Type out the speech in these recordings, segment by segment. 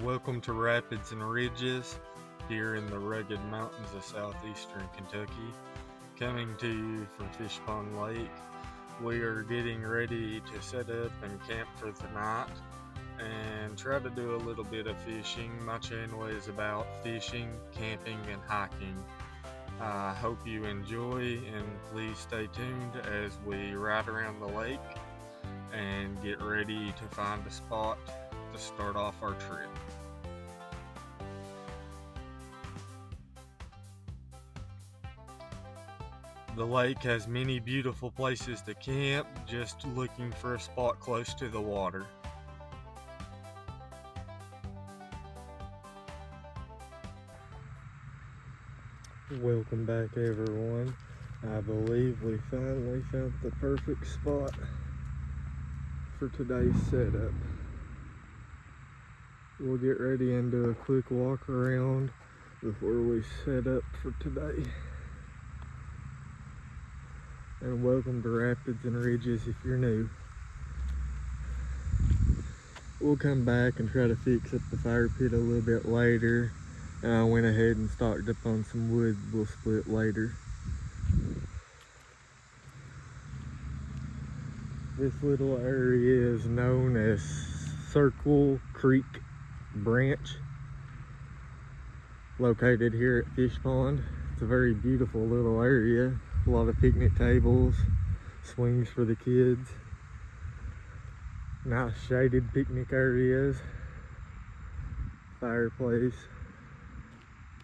Welcome to Rapids and Ridges here in the rugged mountains of southeastern Kentucky. Coming to you from Fish Pond Lake. We are getting ready to set up and camp for the night and try to do a little bit of fishing. My channel is about fishing, camping, and hiking. I hope you enjoy, and please stay tuned as we ride around the lake and get ready to find a spot to start off our trip. The lake has many beautiful places to camp, just looking for a spot close to the water. Welcome back, everyone. I believe we finally found the perfect spot for today's setup. We'll get ready and do a quick walk around before we set up for today. And welcome to Rapids and Ridges if you're new. We'll come back and try to fix up the fire pit a little bit later. I went ahead and stocked up on some wood we'll split later. This little area is known as Circle Creek Branch, located here at Fish Pond. It's a very beautiful little area. A lot of picnic tables, swings for the kids, nice shaded picnic areas, fireplace,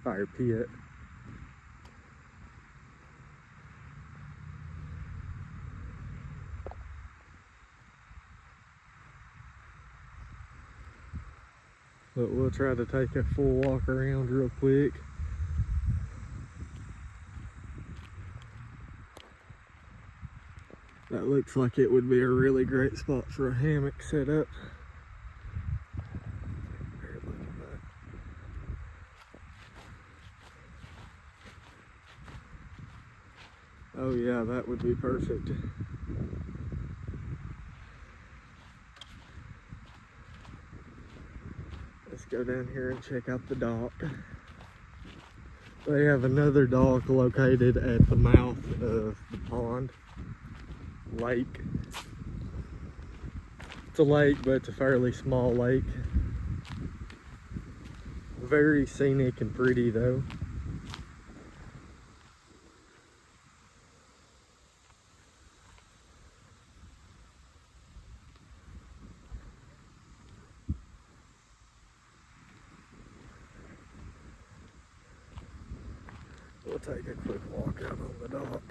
fire pit. But we'll try to take a full walk around real quick. That looks like it would be a really great spot for a hammock setup. Oh yeah, that would be perfect. Let's go down here and check out the dock. They have another dock located at the mouth of the pond. Lake. It's a lake, but it's a fairly small lake. Very scenic and pretty though. We'll take a quick walk out on the dock.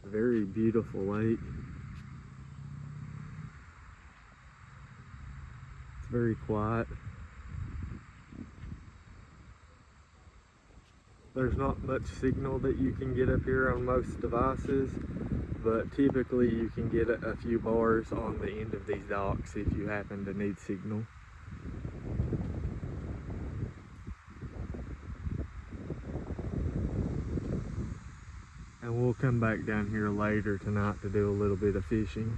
Very beautiful lake. It's very quiet. There's not much signal that you can get up here on most devices, but typically you can get a few bars on the end of these docks if you happen to need signal. And we'll come back down here later tonight to do a little bit of fishing.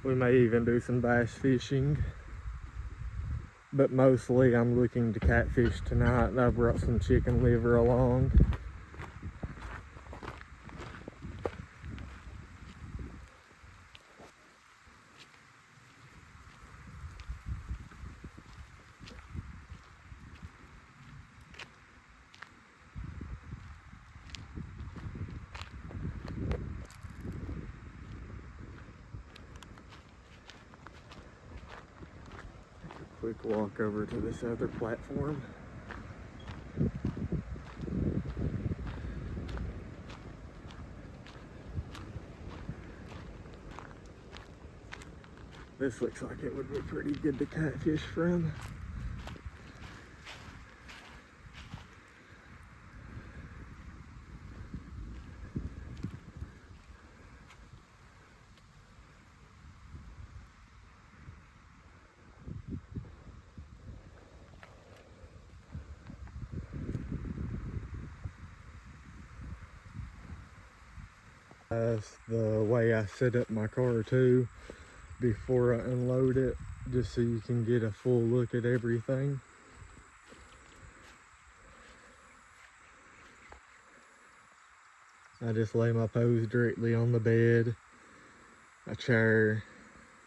We may even do some bass fishing, but mostly I'm looking to catfish tonight. I brought some chicken liver along. Quick walk over to this other platform. This looks like it would be pretty good to catfish from. That's the way I set up my car too before I unload it, just so you can get a full look at everything. I just lay my pose directly on the bed, a chair,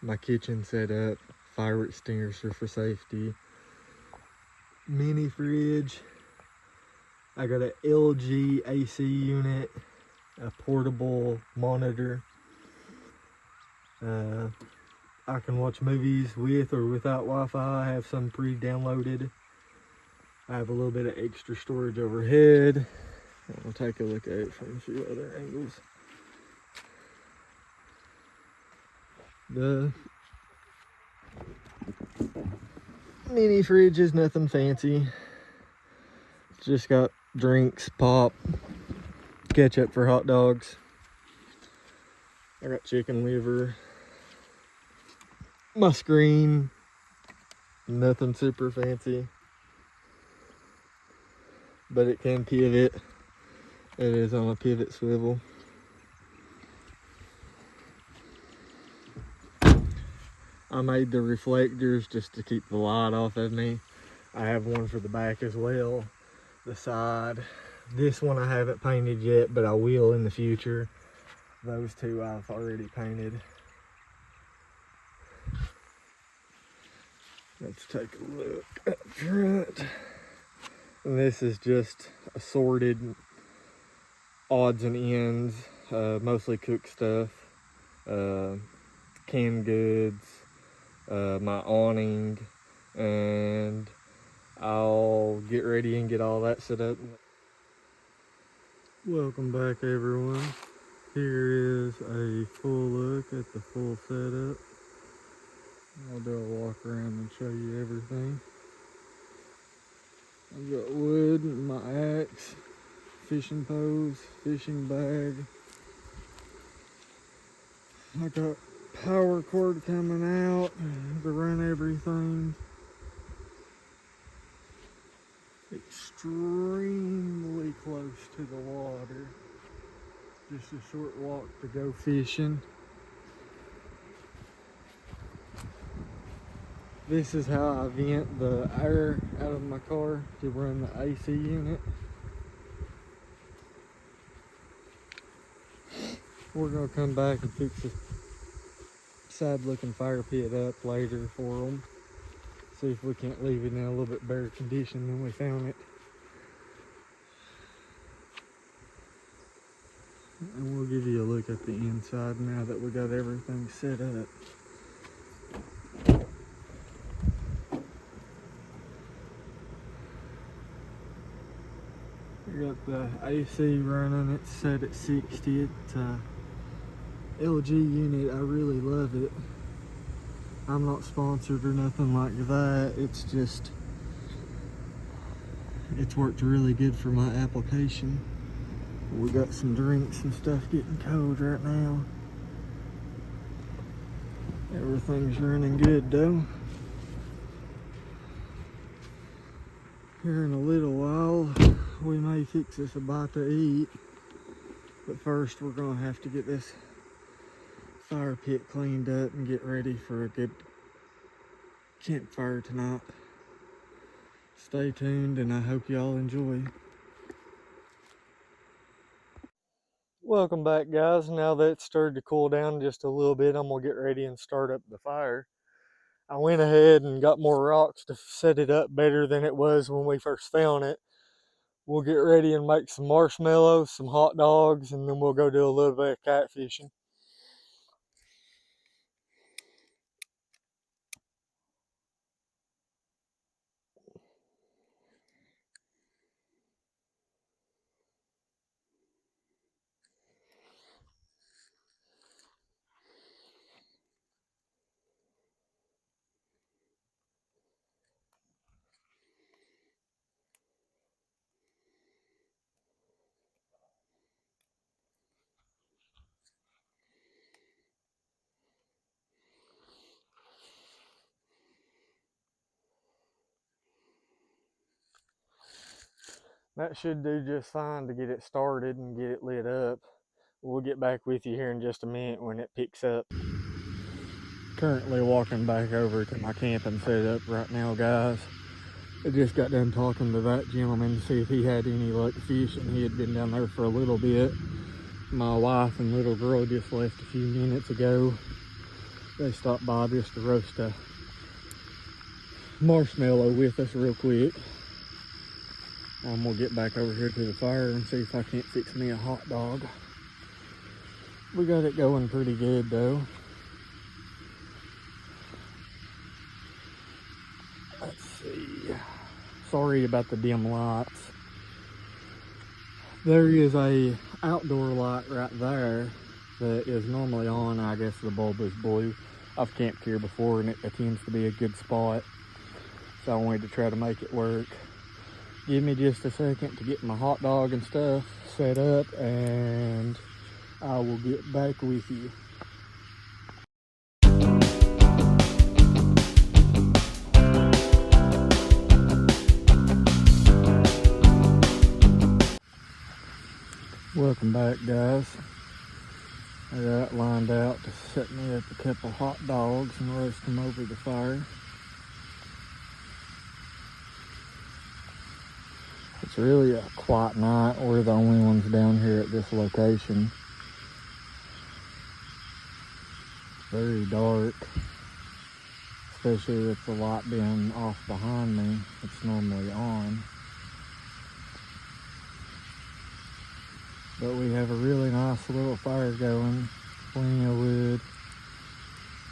my kitchen set up, fire extinguisher for safety, mini fridge. I got an LG AC unit, a portable monitor. I can watch movies with or without Wi-Fi. I have some pre-downloaded. I have a little bit of extra storage overhead. I'll take a look at it from a few other angles. The mini fridge is nothing fancy. It's just got drinks, pop, ketchup for hot dogs. I got chicken liver. My screen, nothing super fancy, but it can pivot. It is on a pivot swivel. I made the reflectors just to keep the light off of me. I have one for the back as well, the side. This one I haven't painted yet, but I will in the future. Those two I've already painted. Let's take a look up front. And this is just assorted odds and ends, mostly cooked stuff, canned goods, my awning, and I'll get ready and get all that set up. Welcome back, everyone. Here is a full look at the full setup. I'll do a walk around and show you everything. I've got wood, my axe, fishing pose, fishing bag. I got power cord coming out to run everything. Extremely close to the water. Just a short walk to go fishing. This is how I vent the air out of my car to run the AC unit. We're gonna come back and fix this sad looking fire pit up later for them. See if we can't leave it in a little bit better condition than we found it. And we'll give you a look at the inside now that we got everything set up. We got the AC running, it's set at 60. It's a LG unit, I really love it. I'm not sponsored or nothing like that. It's just, it's worked really good for my application. We got some drinks and stuff getting cold right now. Everything's running good though. Here in a little while, we may fix us a bite to eat. But first, we're gonna have to get this fire pit cleaned up and get ready for a good campfire tonight. Stay tuned and I hope y'all enjoy. Welcome back, guys. Now that it's started to cool down just a little bit, I'm gonna get ready and start up the fire. I went ahead and got more rocks to set it up better than it was when we first found it. We'll get ready and make some marshmallows, some hot dogs, and then we'll go do a little bit of catfishing. That should do just fine to get it started and get it lit up. We'll get back with you here in just a minute when it picks up. Currently walking back over to my camping setup right now, guys. I just got done talking to that gentleman to see if he had any luck fishing. He had been down there for a little bit. My wife and little girl just left a few minutes ago. They stopped by just to roast a marshmallow with us real quick. I'm gonna get back over here to the fire and see if I can't fix me a hot dog. We got it going pretty good though. Let's see. Sorry about the dim lights. There is a outdoor light right there that is normally on. I guess the bulb is blue. I've camped here before and it tends to be a good spot. So I wanted to try to make it work. Give me just a second to get my hot dog and stuff set up and I will get back with you. Welcome back, guys. I got lined out to set me up a couple hot dogs and roast them over the fire. It's really a quiet night. We're the only ones down here at this location. It's very dark, especially with the light being off behind me. It's normally on. But we have a really nice little fire going, plenty of wood,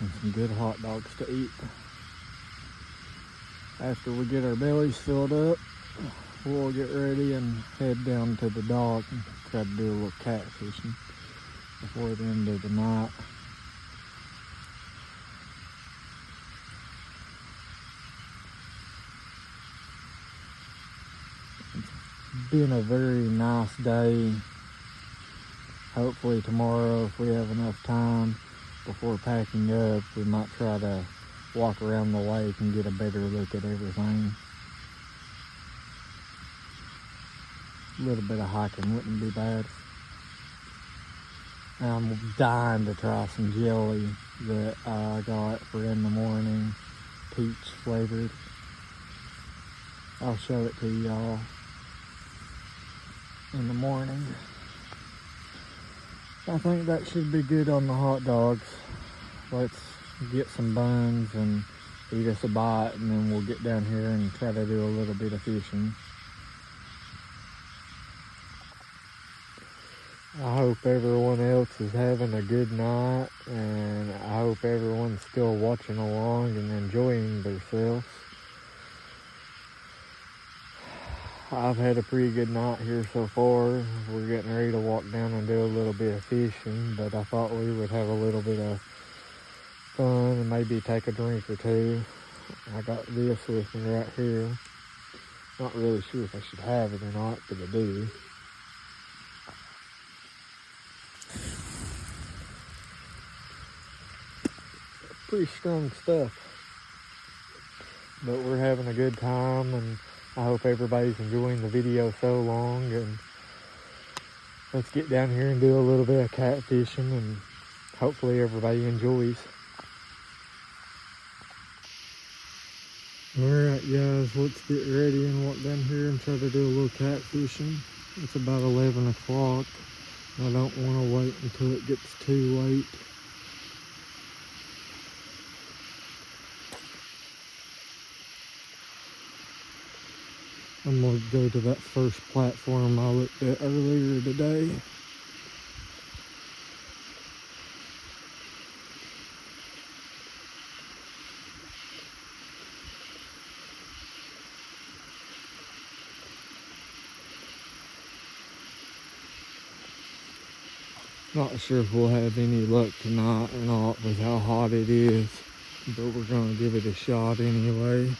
and some good hot dogs to eat. After we get our bellies filled up, we'll get ready and head down to the dock and try to do a little catfishing before the end of the night. It's been a very nice day. Hopefully tomorrow, if we have enough time before packing up, we might try to walk around the lake and get a better look at everything. A little bit of hiking wouldn't be bad. I'm dying to try some jelly that I got for in the morning, peach flavored. I'll show it to y'all in the morning. I think that should be good on the hot dogs. Let's get some buns and eat us a bite, and then we'll get down here and try to do a little bit of fishing. I hope everyone else is having a good night, and I hope everyone's still watching along and enjoying themselves. I've had a pretty good night here so far. We're getting ready to walk down and do a little bit of fishing, but I thought we would have a little bit of fun and maybe take a drink or two. I got this with me right here. Not really sure if I should have it or not, but I do. Pretty strong stuff. But we're having a good time, and I hope everybody's enjoying the video so long, and let's get down here and do a little bit of catfishing, and hopefully everybody enjoys. Alright guys, let's get ready and walk down here and try to do a little catfishing. It's about 11 o'clock. I don't want to wait until it gets too late. I'm going to go to that first platform I looked at earlier today. Not sure if we'll have any luck tonight or not with how hot it is, but we're going to give it a shot anyway.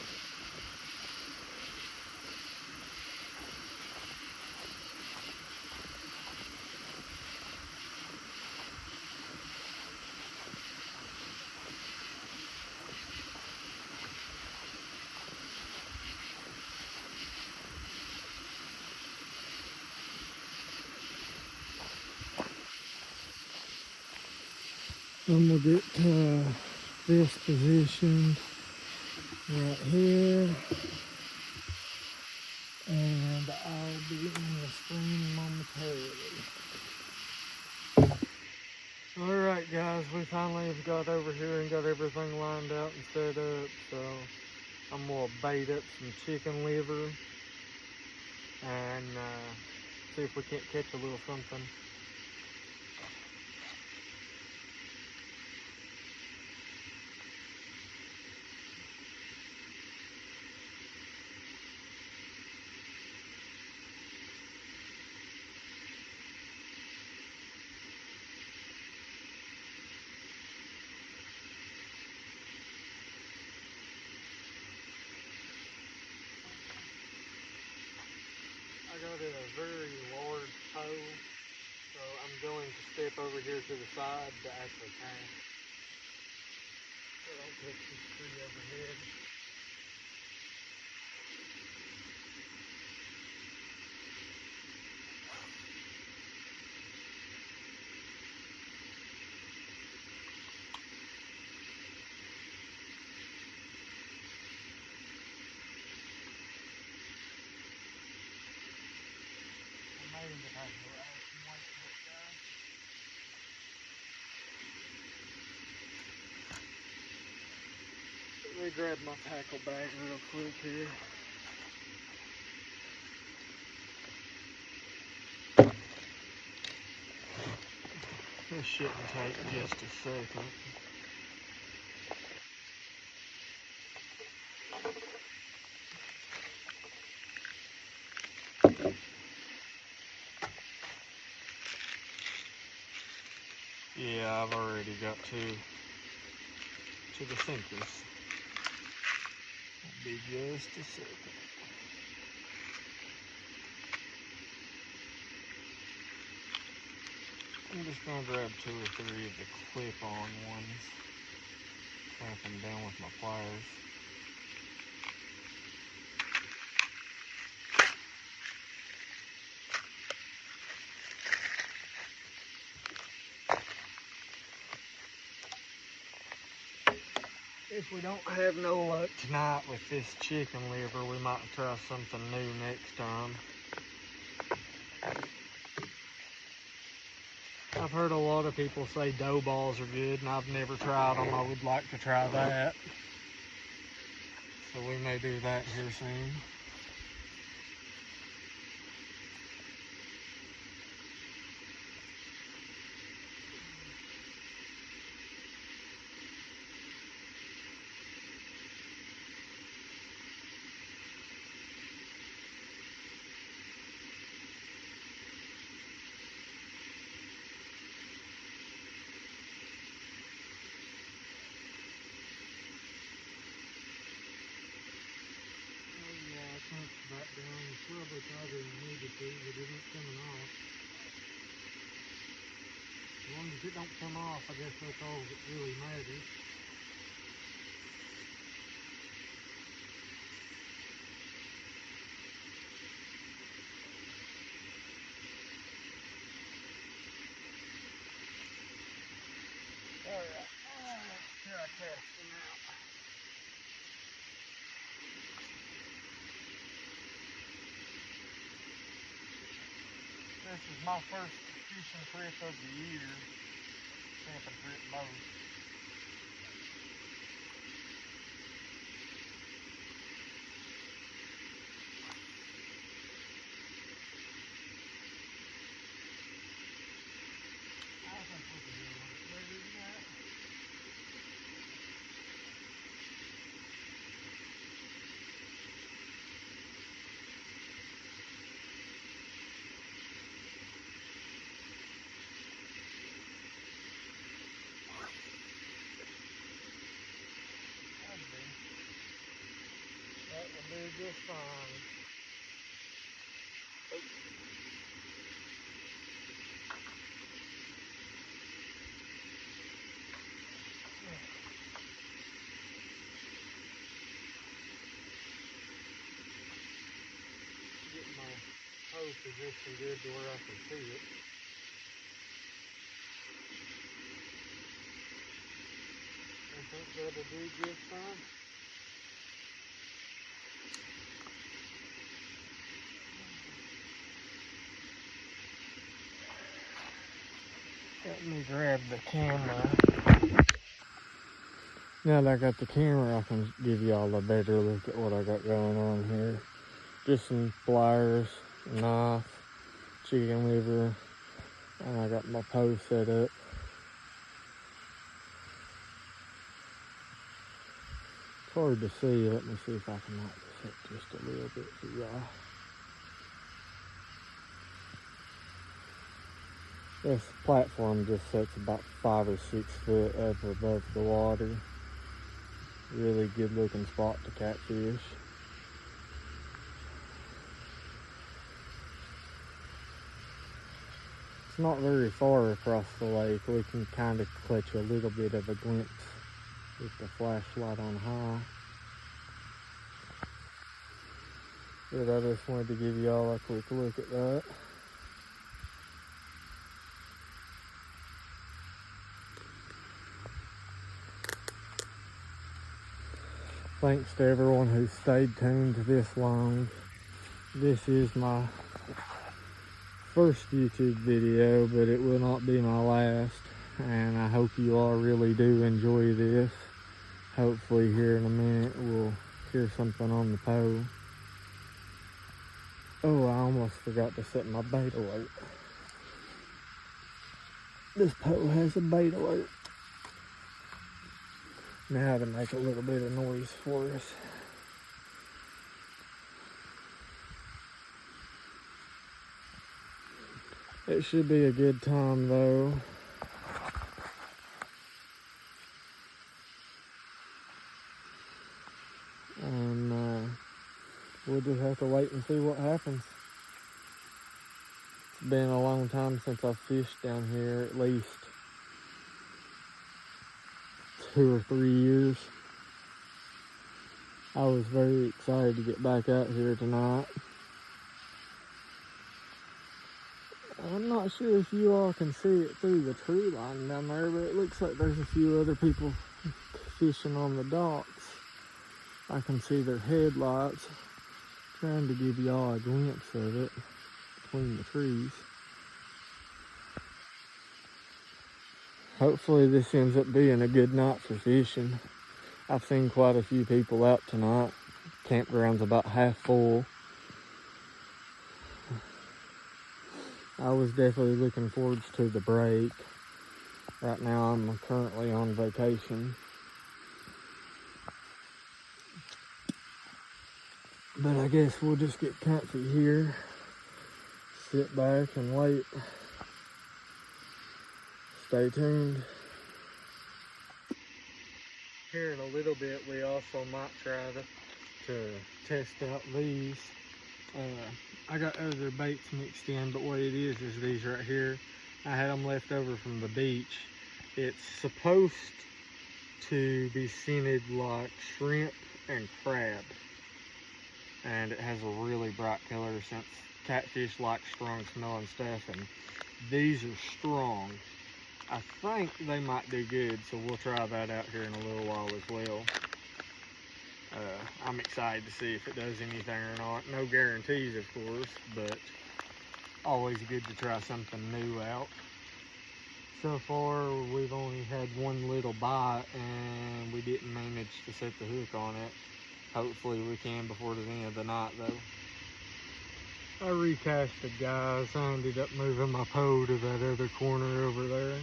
I'm gonna get this position right here, and I'll be in the screen momentarily. Alright guys, we finally have got over here and got everything lined out and set up, so I'm gonna bait up some chicken liver and see if we can't catch a little something. I got a very large pole, so I'm going to step over here to the side to actually cast. So don't touch this tree overhead. Let me grab my tackle bag real quick here. This shouldn't take just a second. Yeah, I've already got to the sinkers. It'll be just a second. I'm just gonna grab 2 or 3 of the clip-on ones, clamp them down with my pliers. If we don't have no luck tonight with this chicken liver, we might try something new next time. I've heard a lot of people say dough balls are good, and I've never tried them. I would like to try that. So we may do that here soon. Back down, probably tighter than it needed to, but it isn't coming off. As long as it don't come off, I guess that's all that really matters. Alright, here I cast them out. This is my first fishing trip of the year, camping trip both. I think we can do it better than that. That will do just fine. Get my pole position good to where I can see it. think that'll do just fine. Let me grab the camera. Now that I got the camera, I can give y'all a better look at what I got going on here. Just some pliers, knife, chicken liver, and I got my post set up. It's hard to see. Let me see if I can light this up just a little bit for y'all. This platform just sits about 5 or 6 foot up above the water. Really good looking spot to catfish. It's not very far across the lake. We can kind of catch a little bit of a glimpse with the flashlight on high. But I just wanted to give y'all a quick look at that. Thanks to everyone who stayed tuned this long. This is my first YouTube video, but it will not be my last. And I hope you all really do enjoy this. Hopefully here in a minute we'll hear something on the pole. Oh, I almost forgot to set my bait alert. This pole has a bait alert. Now to make a little bit of noise for us. It should be a good time though. And we'll just have to wait and see what happens. It's been a long time since I've fished down here, at least 2 or 3 years. I was very excited to get back out here tonight. I'm not sure if you all can see it through the tree line down there, but it looks like there's a few other people fishing on the docks. I can see their headlights. Trying to give y'all a glimpse of it between the trees. Hopefully this ends up being a good night for fishing. I've seen quite a few people out tonight. Campground's about half full. I was definitely looking forward to the break. Right now I'm currently on vacation. But I guess we'll just get comfy here. Sit back and wait. Stay tuned. Here in a little bit, we also might try to test out these. I got other baits mixed in, but what it is these right here. I had them left over from the beach. It's supposed to be scented like shrimp and crab. And it has a really bright color since catfish like strong smelling stuff, and these are strong. I think they might do good, so we'll try that out here in a little while as well. I'm excited to see if it does anything or not. No guarantees, of course, but always good to try something new out. So far, we've only had one little bite, and we didn't manage to set the hook on it. Hopefully we can before the end of the night though. I recasted, guys. I ended up moving my pole to that other corner over there.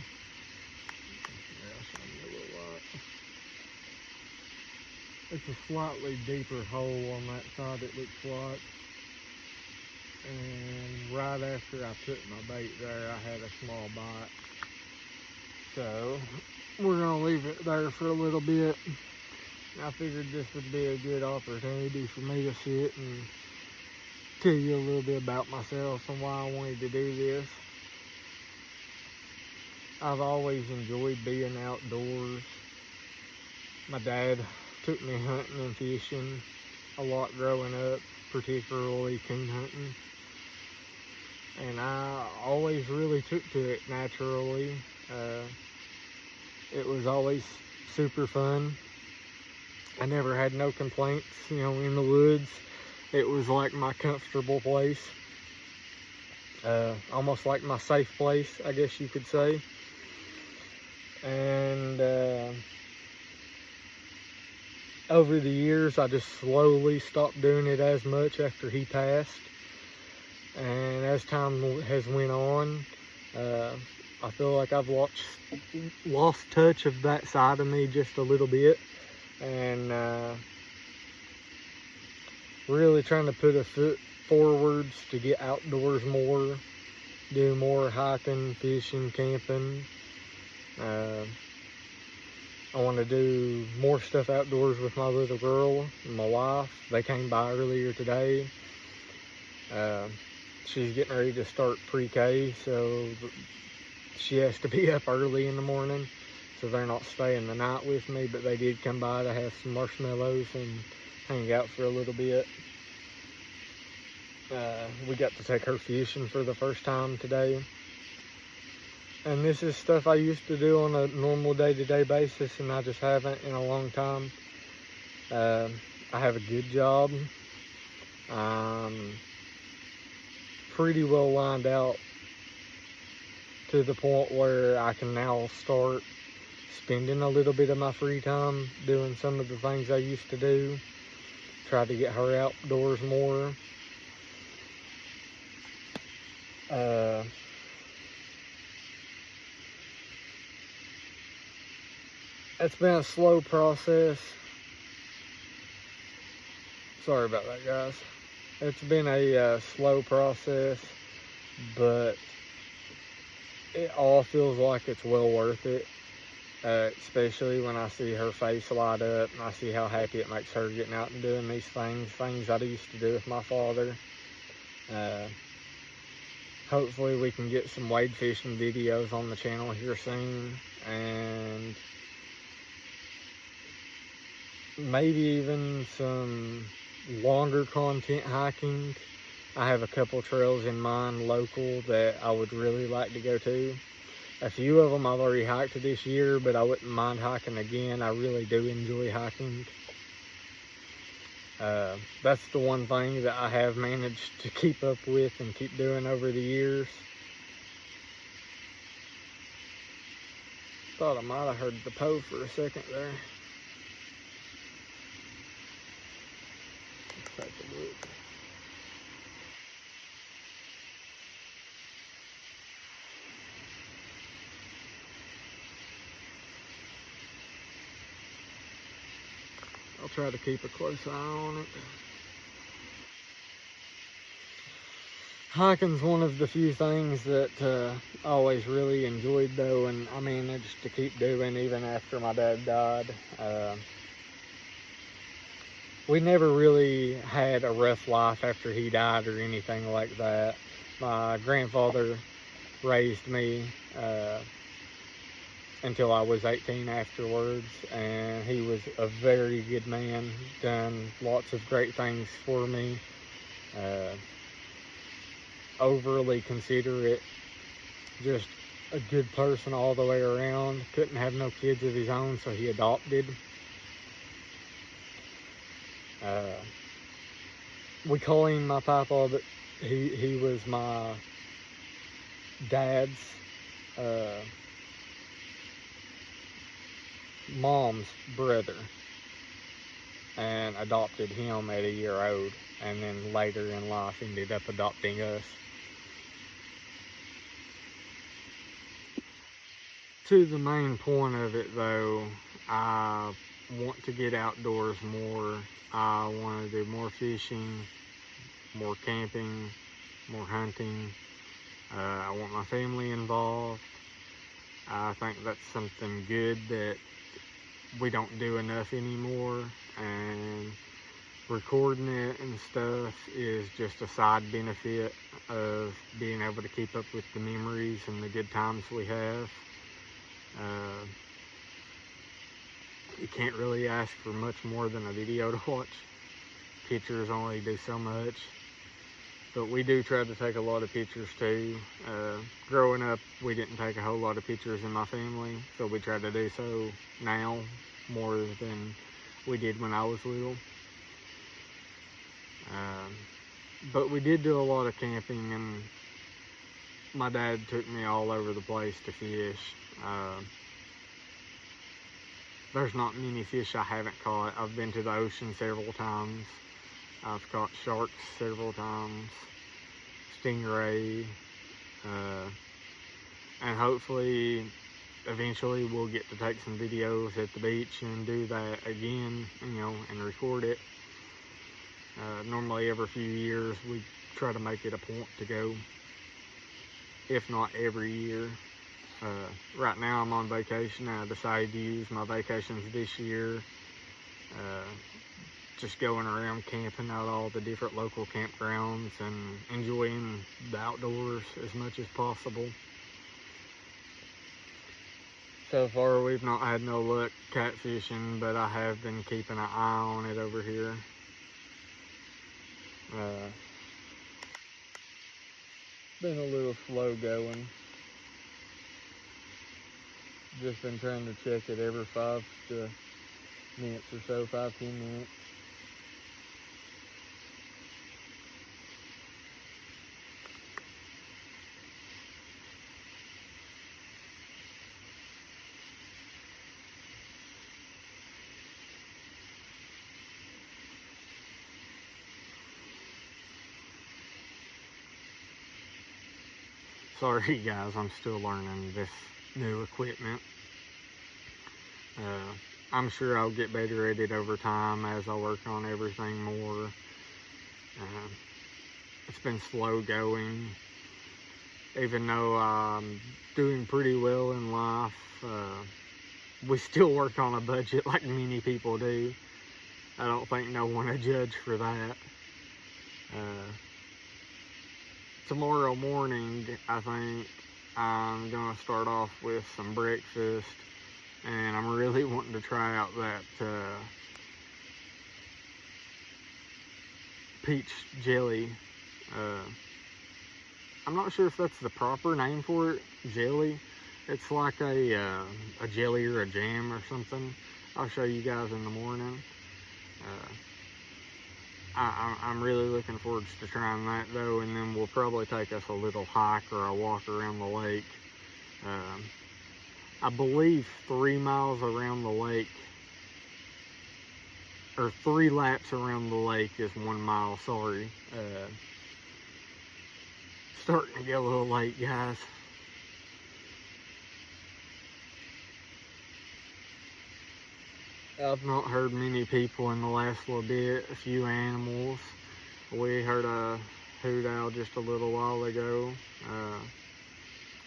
It's a slightly deeper hole on that side, it looks like. And right after I put my bait there, I had a small bite. So we're gonna leave it there for a little bit. I figured this would be a good opportunity for me to sit and tell you a little bit about myself and why I wanted to do this. I've always enjoyed being outdoors. My dad took me hunting and fishing a lot growing up, particularly coon hunting. And I always really took to it naturally. It was always super fun. I never had no complaints, you know, in the woods. It was like my comfortable place. Almost like my safe place, I guess you could say. And over the years, I just slowly stopped doing it as much after he passed. And as time has went on, I feel like I've lost touch of that side of me just a little bit. And really trying to put a foot forwards to get outdoors more, do more hiking, fishing, camping. I want to do more stuff outdoors with my little girl and my wife. They came by earlier today. She's getting ready to start pre-K, so she has to be up early in the morning, so they're not staying the night with me, but they did come by to have some marshmallows and hang out for a little bit. We got to take her fishing for the first time today. And this is stuff I used to do on a normal day-to-day basis, and I just haven't in a long time. I have a good job. Pretty well lined out to the point where I can now start spending a little bit of my free time doing some of the things I used to do. Try to get her outdoors more. It's been a slow process. Sorry about that, guys. It's been a slow process, but it all feels like it's well worth it. Especially when I see her face light up and I see how happy it makes her getting out and doing these things I used to do with my father. Hopefully we can get some wade fishing videos on the channel here soon, and maybe even some longer content hiking. I have a couple trails in mind local that I would really like to go to. A few of them I've already hiked this year, but I wouldn't mind hiking again. I really do enjoy hiking. That's the one thing that I have managed to keep up with and keep doing over the years. Thought I might have heard the Poe for a second there. Let's take a look. I'll try to keep a close eye on it. Hiking's one of the few things that I always really enjoyed though, and I managed to keep doing even after my dad died. We never really had a rough life after he died or anything like that. My grandfather raised me until I was 18 afterwards, and he was a very good man, done lots of great things for me, overly considerate, just a good person all the way around. Couldn't have no kids of his own, so he adopted. We call him my papa, but he was my dad's mom's brother, and adopted him at a year old, and then later in life ended up adopting us. To the main point of it though, I want to get outdoors more. I want to do more fishing, more camping, more hunting. I want my family involved. I think that's something good that we don't do enough anymore, and recording it and stuff is just a side benefit of being able to keep up with the memories and the good times we have. You can't really ask for much more than a video to watch. Pictures only do so much, But we do try to take a lot of pictures too. Growing up, we didn't take a whole lot of pictures in my family, so we try to do so now more than we did when I was little. But we did do a lot of camping, and my dad took me all over the place to fish. There's not many fish I haven't caught. I've been to the ocean several times. I've caught sharks several times, stingray, and hopefully eventually we'll get to take some videos at the beach and do that again, and record it. Normally every few years we try to make it a point to go, if not every year. Right now I'm on vacation. I decided to use my vacations this year just going around camping out all the different local campgrounds and enjoying the outdoors as much as possible. So far we've not had no luck catfishing, but I have been keeping an eye on it over here. Been a little slow going. Just been trying to check it every 5 minutes or so, 5-10 minutes. Sorry guys, I'm still learning this new equipment. I'm sure I'll get better at it over time as I work on everything more. It's been slow going. Even though I'm doing pretty well in life, we still work on a budget like many people do. I don't think no one will judge for that. Tomorrow morning, I think I'm gonna start off with some breakfast, and I'm really wanting to try out that peach jelly. I'm not sure if that's the proper name for it, jelly. It's like a jelly or a jam or something. I'll show you guys in the morning. I'm really looking forward to trying that though, and then we'll probably take us a little hike or a walk around the lake. I believe 3 miles around the lake, or 3 laps around the lake is 1 mile, sorry. Starting to get a little late, guys. I've not heard many people in the last little bit, a few animals. We heard a hoot owl just a little while ago.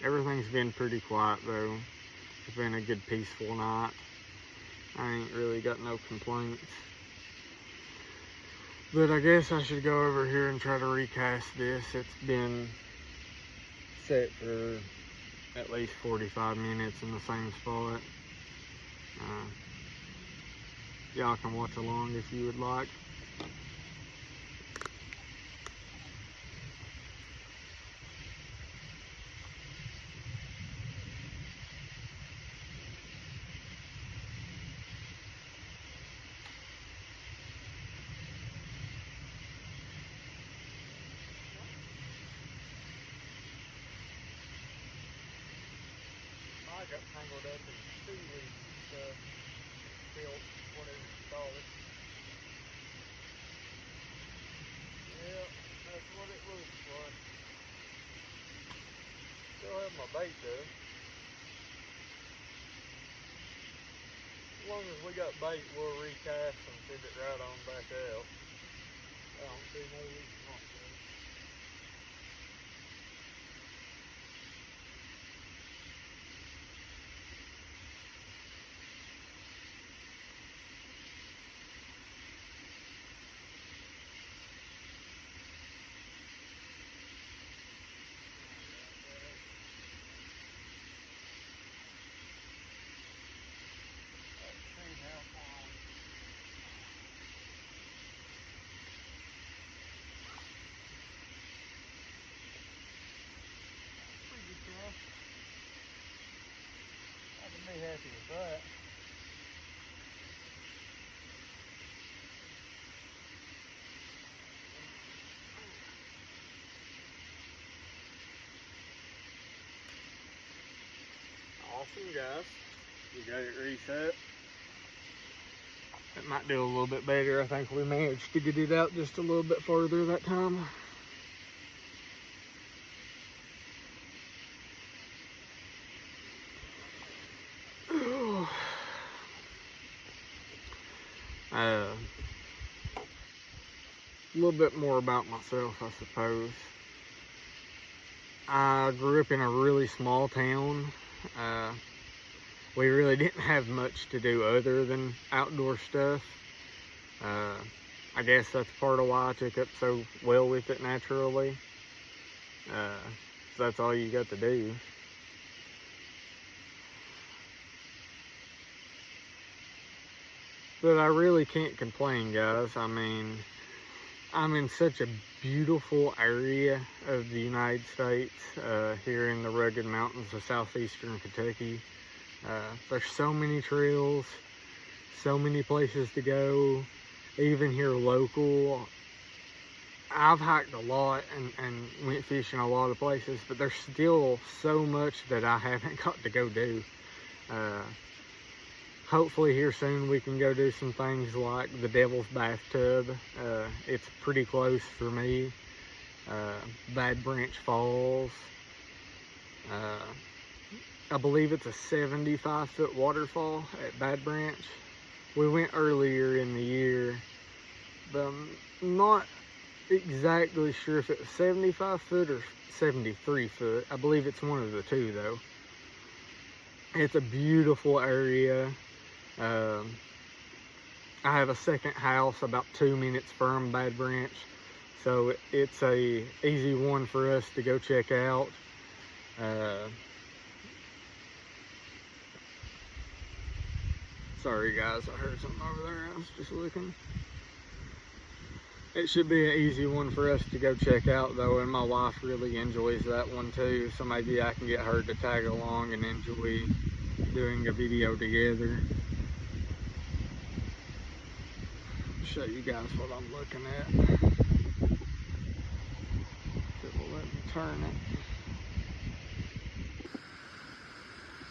Everything's been pretty quiet though. It's been a good peaceful night. I ain't really got no complaints. But I guess I should go over here and try to recast this. It's been set for at least 45 minutes in the same spot. Y'all can watch along if you would like. I got tangled up in seaweed stuff, built, whatever you call it. Yeah, that's what it looks like. Still have my bait though. As long as we got bait, we'll recast and send it right on back out. I don't see no reason not to. happy with that. Awesome, guys. We got it reset. It might do a little bit better. I think we managed to get it out just a little bit further that time. A little bit more about myself, I suppose. I grew up in a really small town. We really didn't have much to do other than outdoor stuff. I guess that's part of why I took up so well with it naturally. So that's all you got to do. But I really can't complain, guys. I mean, I'm in such a beautiful area of the United States, here in the rugged mountains of southeastern Kentucky. There's so many trails, so many places to go, even here local. I've hiked a lot and went fishing a lot of places, but there's still so much that I haven't got to go do. Hopefully here soon we can go do some things like the Devil's Bathtub. It's pretty close for me. Bad Branch Falls. I believe it's a 75-foot waterfall at Bad Branch. We went earlier in the year, but I'm not exactly sure if it was 75 foot or 73 foot. I believe it's one of the two though. It's a beautiful area. I have a second house about 2 minutes from Bad Branch, so it's a easy one for us to go check out. Sorry guys, I heard something over there. I was just looking. It should be an easy one for us to go check out though, and my wife really enjoys that one too, so maybe I can get her to tag along and enjoy doing a video together. Show you guys what I'm looking at. It will let me turn it.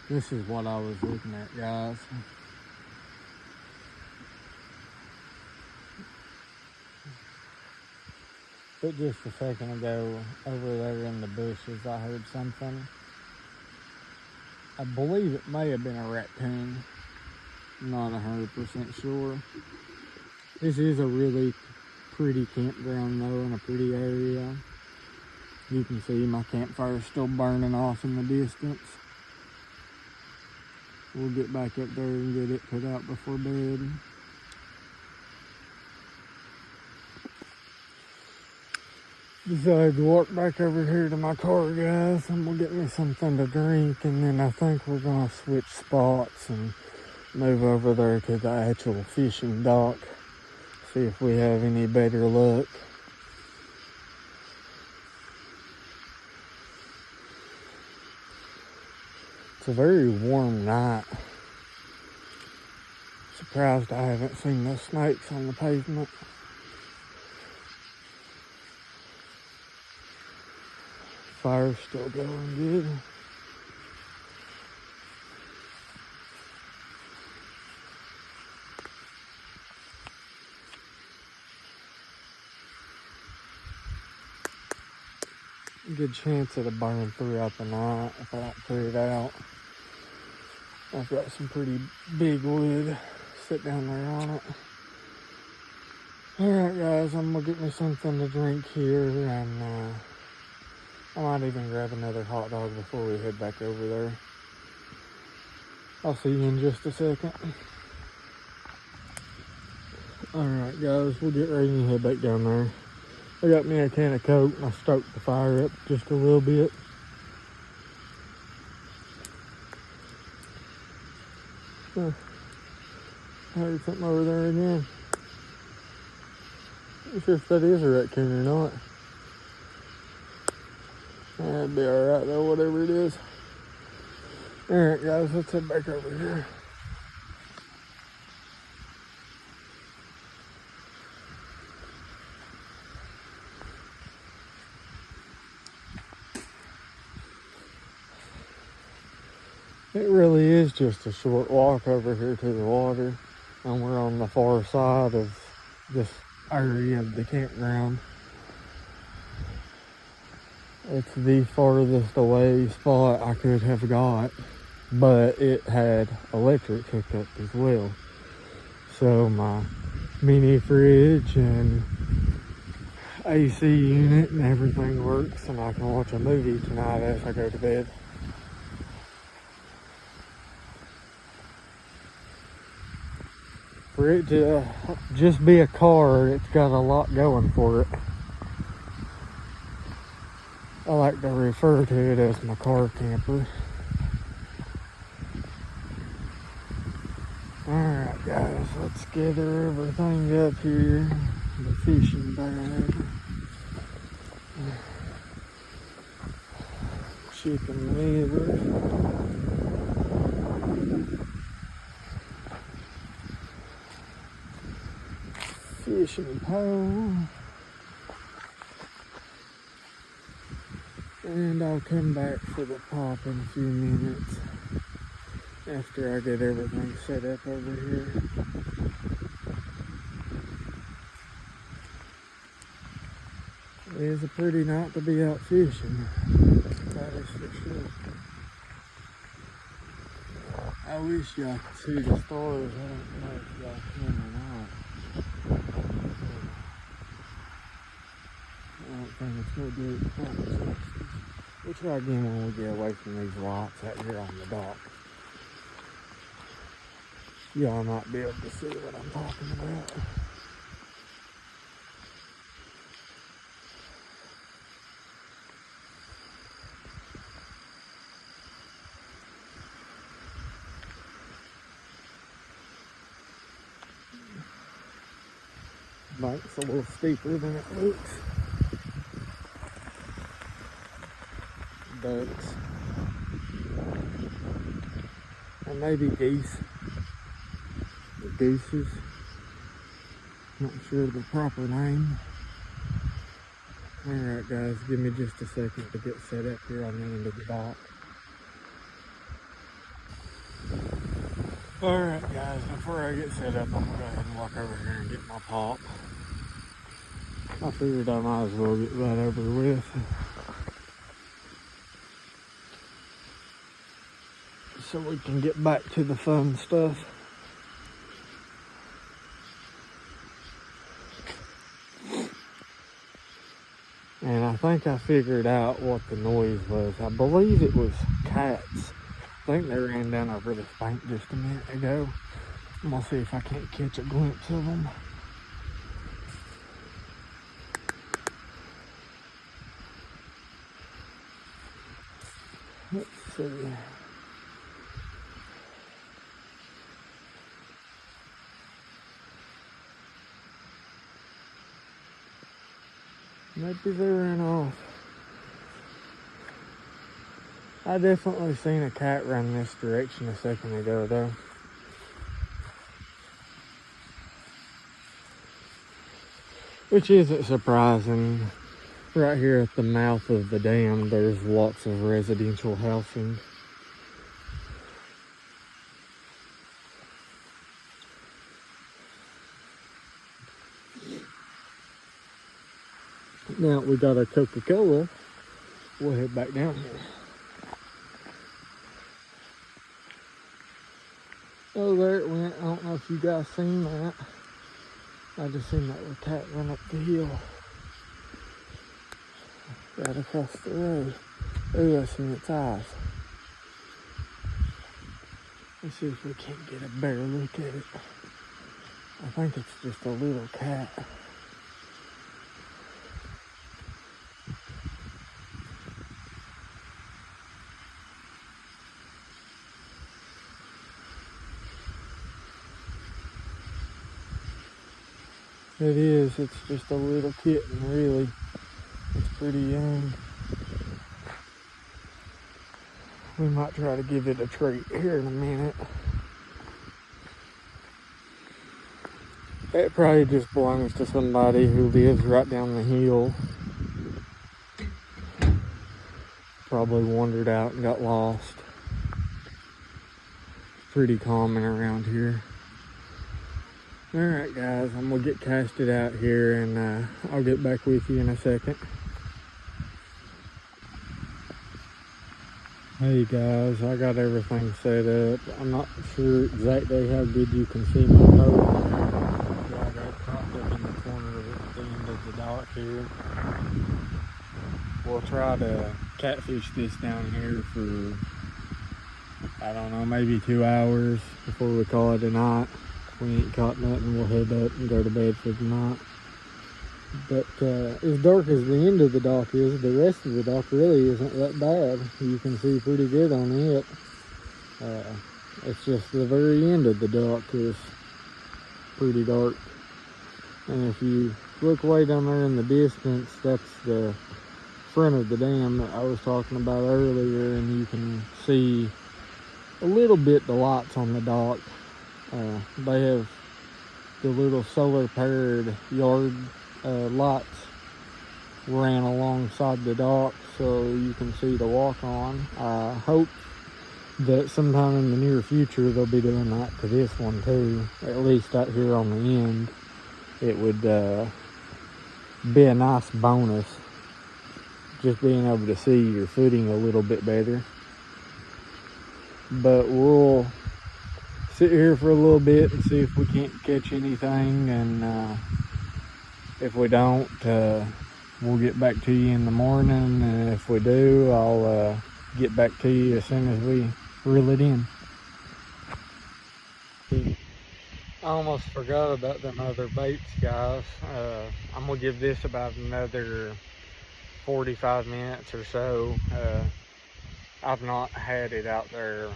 This is what I was looking at, guys. But just a second ago, over there in the bushes, I heard something. I believe it may have been a raccoon. I'm not 100% sure. This is a really pretty campground though, in a pretty area. You can see my campfire is still burning off in the distance. We'll get back up there and get it put out before bed. Decided to walk back over here to my car, guys. I'm gonna get me something to drink, and then I think we're gonna switch spots and move over there to the actual fishing dock. See if we have any better luck. It's a very warm night. Surprised I haven't seen no snakes on the pavement. Fire's still going good. Good chance it'll burn throughout the night if I don't put it out. I've got some pretty big wood. Sit down there on it. Alright guys, I'm gonna get me something to drink here, and I might even grab another hot dog before we head back over there. I'll see you in just a second. Alright guys, we'll get ready and head back down there. I got me a can of Coke and I stoked the fire up just a little bit. I heard something over there again. Not sure if that is a raccoon or not. That'd be alright though, whatever it is. Alright guys, let's head back over here. It really is just a short walk over here to the water, and we're on the far side of this area of the campground. It's the farthest away spot I could have got, but it had electric hooked up as well. So my mini fridge and AC unit and everything works, and I can watch a movie tonight as I go to bed. For it to just be a car, it's got a lot going for it. I like to refer to it as my car camper. Alright guys, let's gather everything up here. The fishing bag. Chicken liver. Fishing pole. And I'll come back for the pop in a few minutes after I get everything set up over here. It is a pretty night to be out fishing, that is for sure. I wish y'all could see the stars. I don't know if y'all can or not. I don't think it's going to do it properly. We'll try again when we get away from these lights out here on the dock. Y'all might be able to see what I'm talking about. Bank's a little steeper than it looks. Ducks. And maybe geese. Or gooses. Not sure of the proper name. Alright guys, give me just a second to get set up here on the end of the dock. Alright guys, before I get set up, I'm gonna go ahead and walk over here and get my pop. I figured I might as well get that over with. So we can get back to the fun stuff. And I think I figured out what the noise was. I believe it was cats. I think they ran down over this bank just a minute ago. I'm gonna see if I can't catch a glimpse of them. Let's see. Maybe they ran off. I definitely seen a cat run this direction a second ago though. Which isn't surprising. Right here at the mouth of the dam, there's lots of residential housing. Now we got our Coca-Cola. We'll head back down here. Oh, there it went. I don't know if you guys seen that. I just seen that little cat run up the hill. Right across the road. Oh, I seen its eyes. Let's see if we can't get a better look at it. I think it's just a little cat. It is, it's just a little kitten, really. It's pretty young. We might try to give it a treat here in a minute. It probably just belongs to somebody who lives right down the hill. Probably wandered out and got lost. Pretty common around here. Alright guys, I'm gonna get casted out here and I'll get back with you in a second. Hey guys, I got everything set up. I'm not sure exactly how good you can see my boat. I got it propped up in the corner of the end of the dock here. We'll try to catfish this down here for, I don't know, maybe 2 hours before we call it a night. If we ain't caught nothing, we'll head up and go to bed for the night. But as dark as the end of the dock is, the rest of the dock really isn't that bad. You can see pretty good on it. It's just the very end of the dock is pretty dark. And if you look way down there in the distance, that's the front of the dam that I was talking about earlier, and you can see a little bit the lights on the dock. They have the little solar powered yard lights ran alongside the dock, so you can see the walk on. I hope that sometime in the near future they'll be doing that to this one too, at least out here on the end. It would be a nice bonus, just being able to see your footing a little bit better. But we'll sit here for a little bit and see if we can't catch anything, and if we don't, we'll get back to you in the morning, and if we do, I'll get back to you as soon as we reel it in. I almost forgot about them other baits, guys. I'm gonna give this about another 45 minutes or so. I've not had it out there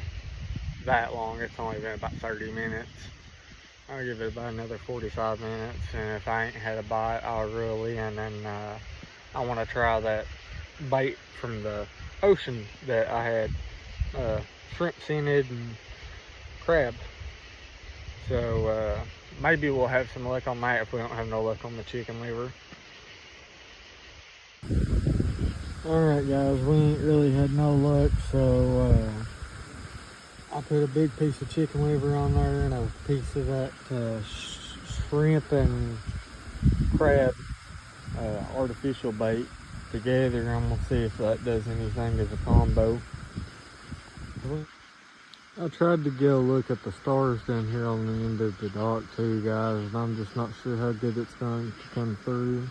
that long. It's only been about 30 minutes. I'll give it about another 45 minutes, and if I ain't had a bite, I'll reel in, and I want to try that bait from the ocean that I had, shrimp scented and crab. So maybe we'll have some luck on that if we don't have no luck on the chicken liver. Alright guys, we ain't really had no luck, so I put a big piece of chicken liver on there and a piece of that shrimp and crab artificial bait together. I'm gonna see if that does anything as a combo. I tried to get a look at the stars down here on the end of the dock too, guys, and I'm just not sure how good it's going to come through.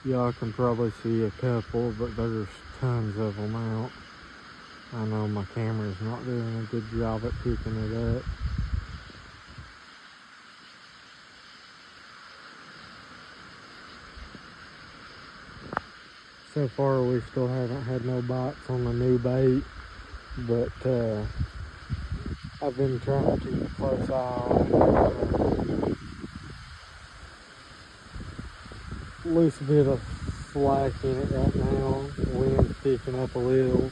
Y'all can probably see a couple, but there's tons of them out. I know my camera's not doing a good job at picking it up. So far we still haven't had no bites on the new bait, but I've been trying to keep a close eye on it. Loose bit of slack in it right now. Wind's picking up a little.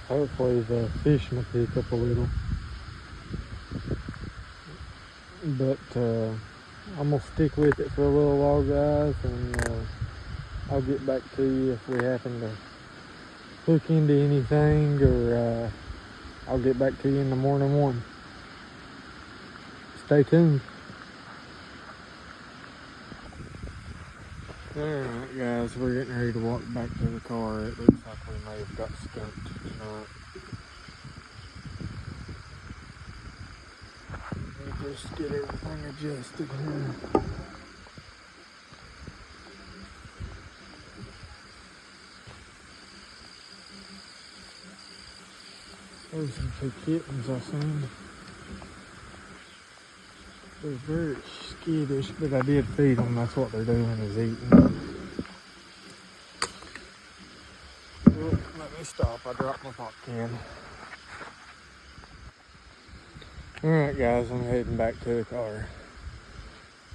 Hopefully the fish will pick up a little. But I'm gonna stick with it for a little while, guys, and I'll get back to you if we happen to hook into anything, or I'll get back to you in the morning one. Stay tuned. Alright guys, we're getting ready to walk back to the car. It looks like we may have got skunked tonight. Let me just get everything adjusted here. There's some two kittens I seen. They're very skittish, but I did feed them. That's what they're doing, is eating. Oh, let me stop. I dropped my pop can. Alright guys, I'm heading back to the car.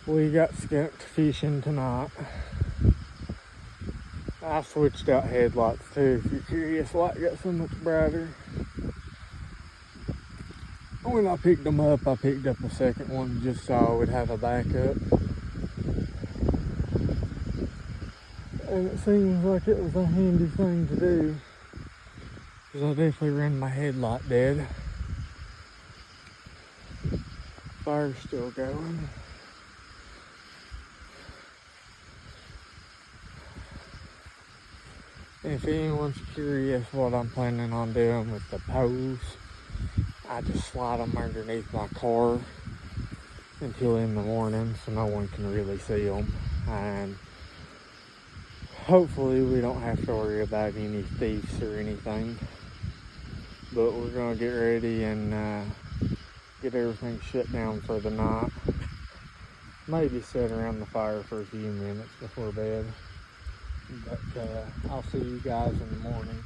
We got skunk fishing tonight. I switched out headlights too, if you're curious. Light got so much brighter. When I picked them up, I picked up a second one just so I would have a backup. And it seems like it was a handy thing to do, because I definitely ran my headlight dead. Fire's still going. If anyone's curious what I'm planning on doing with the posts, I just slide them underneath my car until in the morning so no one can really see them. And hopefully we don't have to worry about any thieves or anything. But we're going to get ready and get everything shut down for the night. Maybe sit around the fire for a few minutes before bed. But I'll see you guys in the morning.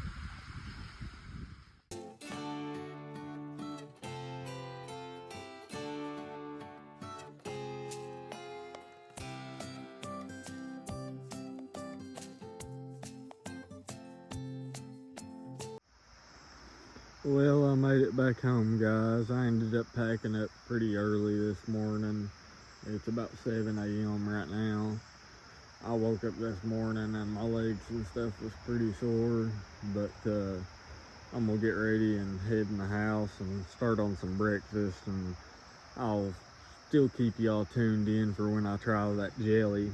Well, I made it back home, guys. I ended up packing up pretty early this morning. It's about 7 a.m. right now. I woke up this morning and my legs and stuff was pretty sore, but I'm gonna get ready and head in the house and start on some breakfast, and I'll still keep y'all tuned in for when I try that jelly.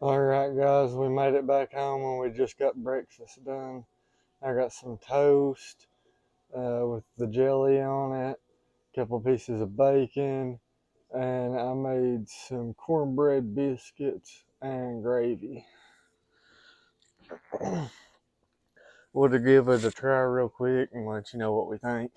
Alright guys, we made it back home and we just got breakfast done. I got some toast with the jelly on it, a couple pieces of bacon, and I made some cornbread biscuits and gravy. We'll give it a try real quick and let you know what we think.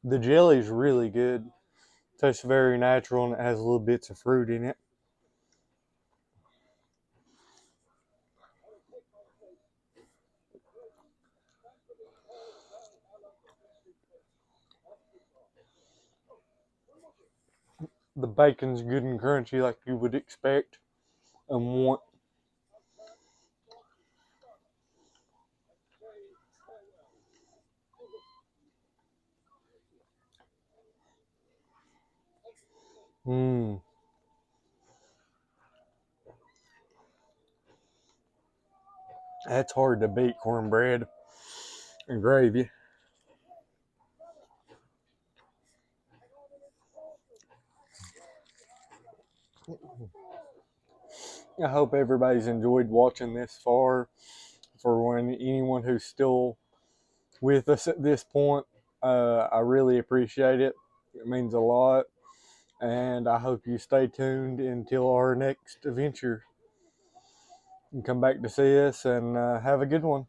The jelly's really good. Tastes very natural and it has little bits of fruit in it. The bacon's good and crunchy like you would expect and want. That's hard to beat, cornbread and gravy. I hope everybody's enjoyed watching this far. For anyone who's still with us at this point, I really appreciate it. It means a lot. And I hope you stay tuned until our next adventure. And come back to see us and have a good one.